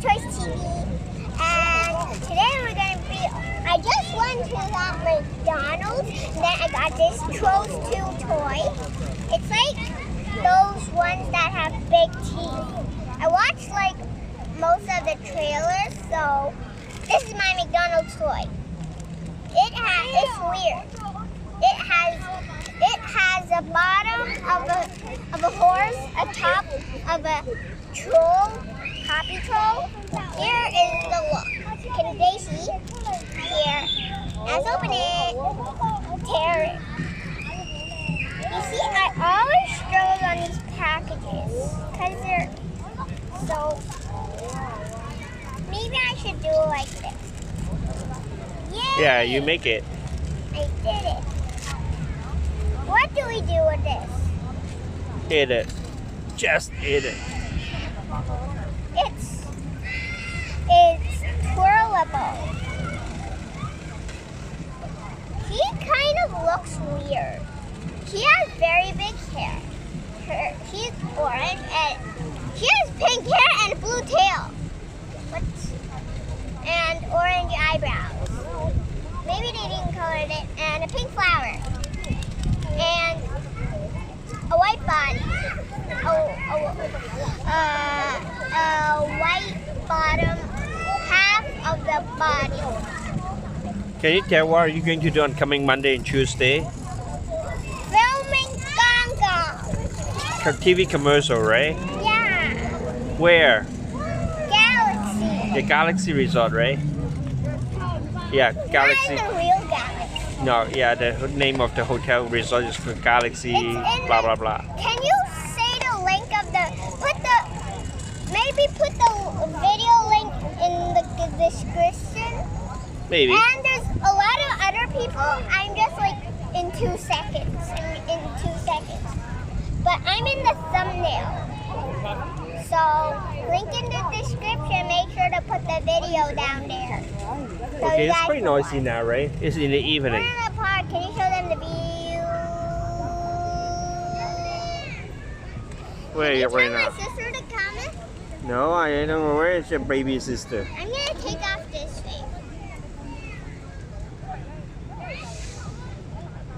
myToyS TV, and today we're gonna be. I just went to that McDonald's, and then I got this Trolls 2 toy. It's like those ones that have big teeth. I watched like most of the trailers, so this is my McDonald's toy. It's weird. It has a bottom of a horse, a top of a troll, happy troll. Here is the look. Can they see? Here. Let's open it. Tear it. You see, I always struggle on these packages because they're so. Maybe I should do it like this. Yay! Yeah, you make it. I did it. What do we do with this? Eat it. Just eat it. It's twirlable. He kind of looks weird. He has very big hair. He's orange and he has pink hair and a blue tail. And orange eyebrows. Maybe they didn't color it. And a pink flower. And a white body. A white bottom, half of the body. Can you tell what are you going to do on coming Monday and Tuesday? Filming Gong Gong. TV commercial, right? Yeah. Where? Galaxy. The Galaxy Resort, right? Yeah, Galaxy. Not the real Galaxy. No, yeah, the name of the hotel resort is called Galaxy, blah, blah, blah. Can you say the link of maybe put the video link in the description? Maybe. And there's a lot of other people. I'm just like in 2 seconds. But I'm in the thumbnail. So, link in the description. Make sure to put the video down there. So Okay, it's pretty noisy now, right? It's in the evening. We're in the park. Can you show them the view? Where are you right now? Can you tell my sister to comment? No, I don't know. Where is your baby sister? I'm going to take off this thing.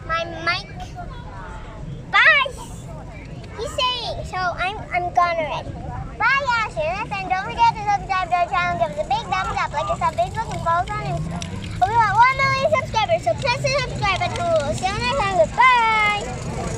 My mic. Bye! He's saying, so I'm gone already. Bye, guys. And don't forget to subscribe to our channel. Give us a big thumbs up. Like us on Facebook and follow us on Instagram. We want 1 million subscribers, so press the subscribe button. We'll see you next time. Goodbye!